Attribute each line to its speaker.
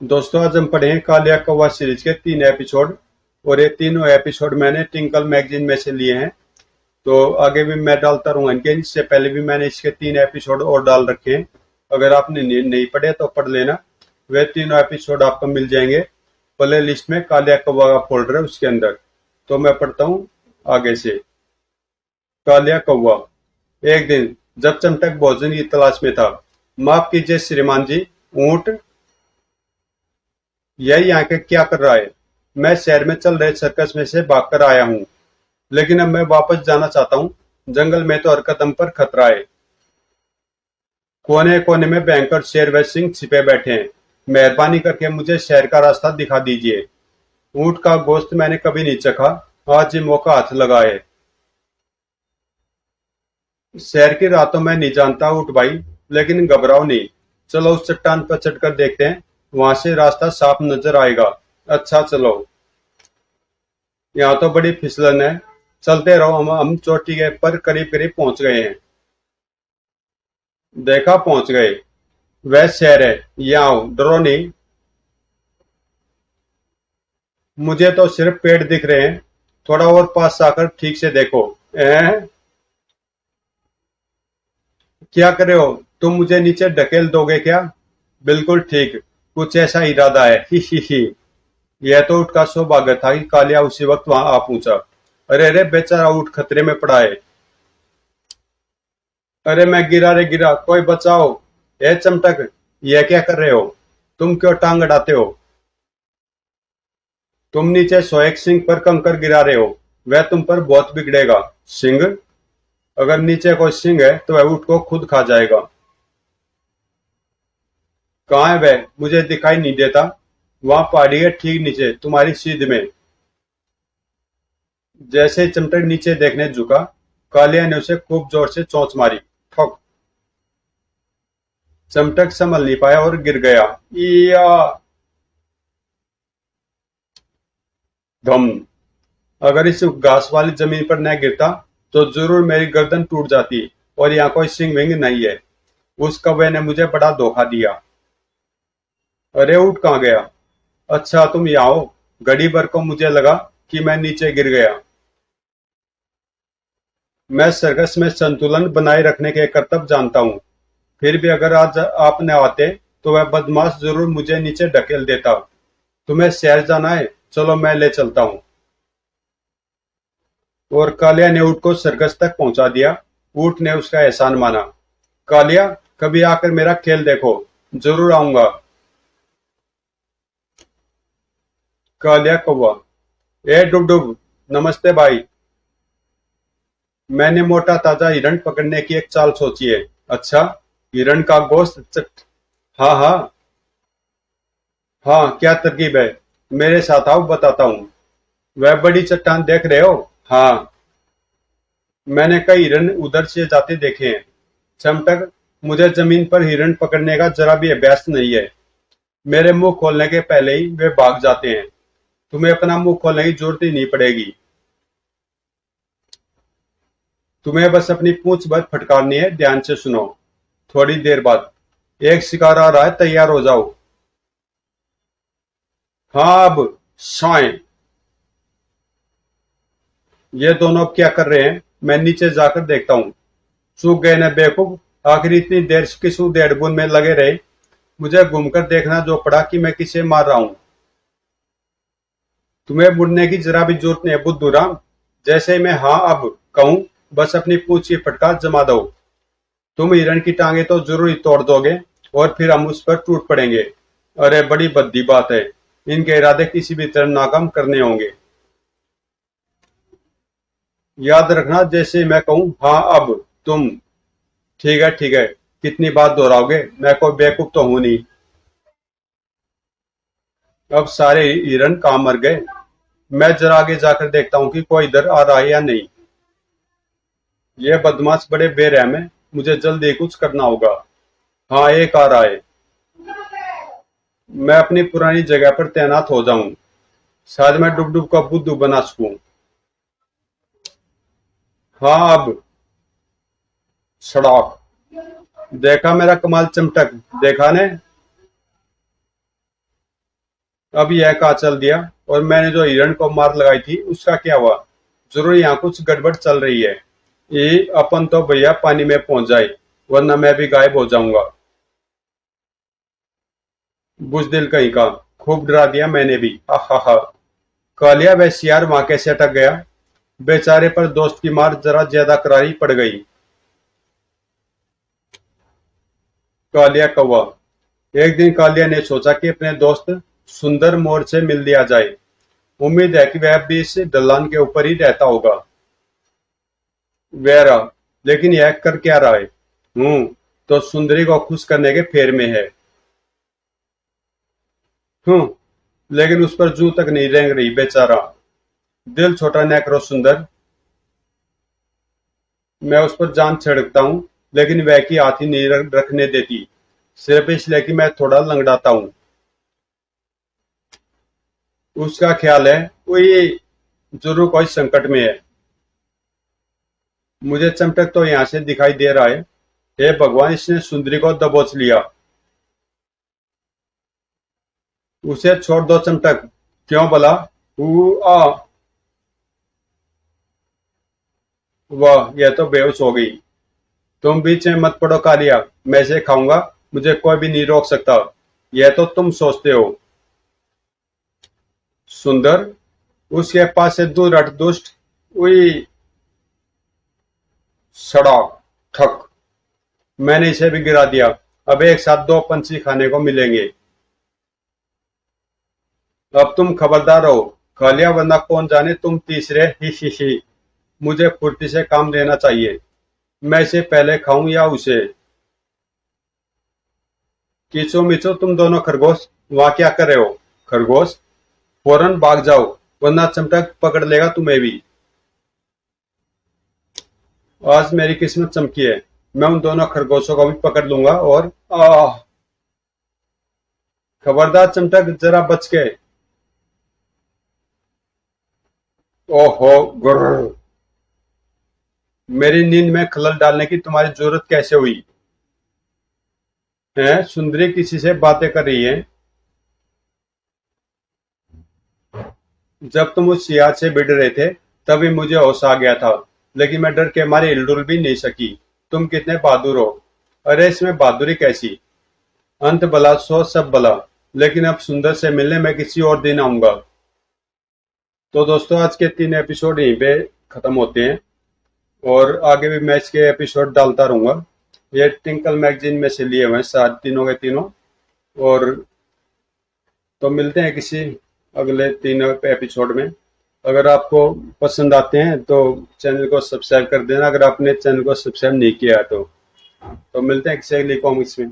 Speaker 1: दोस्तों आज हम पढ़ें कालिया कौवा सीरीज के 3 एपिसोड। और ये तीनों एपिसोड मैंने टिंकल मैगजीन में से लिए हैं। तो आगे भी मैं डालता रहूंगा इनके। इससे पहले भी मैंने इसके 3 एपिसोड और डाल रखे हैं। अगर आपने नहीं पढ़े तो पढ़ लेना। वे तीनों एपिसोड आपको मिल जाएंगे प्ले लिस्ट में। कालिया कौवा का फोल्डर है उसके अंदर। तो मैं पढ़ता हूँ आगे से। कालिया कौवा। एक दिन जब चमटक भोजन की तलाश में था। माफ कीजिए श्रीमान जी, ऊंट यह यहाँ के क्या कर रहा है? मैं शहर में चल रहे सर्कस में से भागकर आया हूँ, लेकिन अब मैं वापस जाना चाहता हूँ। जंगल में तो हर कदम पर खतरा है। कोने कोने में भयंकर शेर व सिंह छिपे बैठे हैं। मेहरबानी करके मुझे शहर का रास्ता दिखा दीजिए। ऊंट का गोश्त मैंने कभी नहीं चखा। आज ये मौका हाथ लगा है। शहर की रातों में नहीं जानता ऊंट भाई, लेकिन घबराओ नहीं। चलो उस चट्टान पर चढ़कर देखते हैं, वहां से रास्ता साफ नजर आएगा। अच्छा चलो। यहाँ तो बड़ी फिसलन है। चलते रहो। हम चोटी के पर करीब करीब पहुंच गए हैं। देखा, पहुंच गए। वह शहर है। यहाँ आओ, डरो नहीं। मुझे तो सिर्फ पेड़ दिख रहे हैं। थोड़ा और पास आकर ठीक से देखो। हैं? क्या कर रहे हो? तुम मुझे नीचे ढकेल दोगे क्या? बिल्कुल ठीक। कुछ ऐसा इरादा है। ही ही ही। यह तो ऊँट का सौभाग्य था कि कालिया उसी वक्त वहां आ पहुंचा। अरे अरे, बेचारा ऊँट खतरे में पड़ा है। अरे मैं गिरा रे गिरा, कोई बचाओ। ए चमटक, यह क्या कर रहे हो? तुम क्यों टांग अड़ाते हो? तुम नीचे सोएक सिंह पर कंकर गिरा रहे हो। वह तुम पर बहुत बिगड़ेगा। सिंह? अगर नीचे कोई सिंह है तो वह ऊँट को खुद खा जाएगा। कहाँ है वह? मुझे दिखाई नहीं देता। वहां पहाड़ी है, ठीक नीचे तुम्हारी सीध में। जैसे ही चमटक नीचे देखने झुका, कालिया ने उसे खूब जोर से चोंच मारी। ठोक। चमटक संभल नहीं पाया और गिर गया। या धम। अगर इस घास वाली जमीन पर न गिरता तो जरूर मेरी गर्दन टूट जाती। और यहाँ कोई सिंह विंग नहीं है। उस कौवे ने मुझे बड़ा धोखा दिया। अरे ऊँट कहाँ गया? अच्छा तुम यहाँ हो। घड़ी भर को मुझे लगा कि मैं नीचे गिर गया। मैं सर्कस में संतुलन बनाए रखने के करतब जानता हूँ। फिर भी अगर आज आप न आते तो वह बदमाश जरूर मुझे नीचे ढकेल देता। तुम्हें शहर जाना है? चलो मैं ले चलता हूँ। और कालिया ने ऊँट को सर्कस तक पहुंचा दिया। ऊँट ने उसका एहसान माना। कालिया, कभी आकर मेरा खेल देखो। जरूर आऊंगा। कालिया कौवा। ए डुब डुब, नमस्ते भाई। मैंने मोटा ताजा हिरण पकड़ने की एक चाल सोची है। अच्छा, हिरण का गोश्त हाँ हाँ। हाँ, क्या तरकीब है? मेरे साथ आओ, बताता हूँ। वह बड़ी चट्टान देख रहे हो? हाँ। मैंने कई हिरण उधर से जाते देखे हैं। चमटक, मुझे जमीन पर हिरण पकड़ने का जरा भी अभ्यास नहीं है। मेरे मुंह खोलने के पहले ही वे भाग जाते हैं। तुम्हें अपना मुंह खोलने की जरूरत ही नहीं पड़ेगी। तुम्हें बस अपनी पूंछ भर फटकारनी है। ध्यान से सुनो। थोड़ी देर बाद एक शिकार आ रहा है, तैयार हो जाओ। हाँ अब। साए। ये दोनों अब क्या कर रहे हैं? मैं नीचे जाकर देखता हूँ। सूख गए न बेवकूफ। आखिर इतनी देर किस उधेड़-बुन में लगे रहे। मुझे घूमकर देखना जो पड़ा कि मैं किसे मार रहा हूँ। तुम्हें मुड़ने की जरा भी जरूरत नहीं है बुद्धूराम। जैसे ही मैं हाँ अब कहूँ, बस अपनी पूंछ की फटकार जमा दो। तुम हिरण की टांगे तो जरूर ही तोड़ दोगे, और फिर हम उस पर टूट पड़ेंगे। अरे बड़ी भद्दी बात है। इनके इरादे किसी भी तरह नाकाम करने होंगे। याद रखना, जैसे मैं कहूँ हाँ अब तुम। ठीक है ठीक है। कितनी बात दोहराओगे? मैं कोई बेवकूफ तो हूं नहीं। अब सारे हिरन कहाँ मर गए? मैं जरा आगे जाकर देखता हूँ कि कोई इधर आ रहा है या नहीं। ये बदमाश बड़े बेरहम है। मुझे जल्दी कुछ करना होगा। हाँ, एक आ रहा है। मैं अपनी पुरानी जगह पर तैनात हो जाऊं। शायद मैं डुब डुब का बुद्धू बना सकूं। हाँ अब। सड़ाक। देखा मेरा कमाल चमटक? देखा ने? अब यह कहाँ चल दिया, और मैंने जो हिरण को मार लगाई थी उसका क्या हुआ? जरूर यहाँ कुछ गड़बड़ चल रही है। ये अपन तो भैया पानी में पहुंच जाए, वरना मैं भी गायब हो जाऊंगा। बुजदिल कहीं का, खूब डरा दिया मैंने भी, हा हा हा। कालिया वह सियार वहां कैसे अटक गया? बेचारे पर दोस्त की मार जरा ज्यादा करारी पड़ गई। कालिया कौवा। एक दिन कालिया ने सोचा कि अपने दोस्त सुंदर मोर से मिल लिया जाए। उम्मीद है कि वह भी इस ढलान के ऊपर ही रहता होगा। वह रहा, लेकिन यह कर क्या रहा है? तो सुंदरी को खुश करने के फेर में है। लेकिन उस पर जू तक नहीं रेंग रही बेचारा। दिल छोटा न करो सुंदर। मैं उस पर जान छिड़कता हूँ, लेकिन वह की हाथ ही नहीं रखने देती, सिर्फ इसलिए कि मैं थोड़ा लंगड़ाता हूँ। उसका ख्याल है वो ये जरूर कोई संकट में है। मुझे चमटक तो यहाँ से दिखाई दे रहा है। हे भगवान, इसने सुंदरी को दबोच लिया। उसे छोड़ दो चमटक। क्यों भला? आ वाह, यह तो बेहोश हो गई। तुम बीच में मत पड़ो कालिया, मैं इसे खाऊंगा, मुझे कोई भी नहीं रोक सकता। यह तो तुम सोचते हो। सुंदर, उसके पास से दूर हट दुष्ट। उई, सड़क, ठक। मैंने इसे भी गिरा दिया। अब एक साथ दो पंछी खाने को मिलेंगे। अब तुम खबरदार रहो कालिया, वरना कौन जाने तुम तीसरे। ही ही ही। मुझे फुर्ती से काम लेना चाहिए। मैं इसे पहले खाऊं या उसे? कीचो मिचो तुम दोनों खरगोश, वहां क्या कर रहे हो? खरगोश, फौरन भाग जाओ, वरना चमटक पकड़ लेगा तुम्हें भी। आज मेरी किस्मत चमकी है। मैं उन दोनों खरगोशों को भी पकड़ लूंगा। और खबरदार चमटक, जरा बच के। ओहो, गुर्र। मेरी नींद में खलल डालने की तुम्हारी जरूरत कैसे हुई? है, सुंदरी किसी से बातें कर रही है? जब तुम उस सियार से भिड़ रहे थे तभी मुझे होश आ गया था, लेकिन मैं डर के मारे हिलडुल भी नहीं सकी। तुम कितने बहादुर हो। अरे इसमें बहादुरी कैसी? अंत भला सो सब भला। लेकिन अब सुंदर से मिलने मैं किसी और दिन आऊंगा। तो दोस्तों, आज के 3 एपिसोड यहीं पे खत्म होते हैं, और आगे भी मैं इसके एपिसोड डालता रहूंगा। ये टिंकल मैगजीन में से लिए हुए हैं सारे तीनों के तीनों। और तो मिलते हैं किसी अगले 3 एपिसोड में। अगर आपको पसंद आते हैं तो चैनल को सब्सक्राइब कर देना, अगर आपने चैनल को सब्सक्राइब नहीं किया तो मिलते हैं किसी अगली कॉमिक्स में।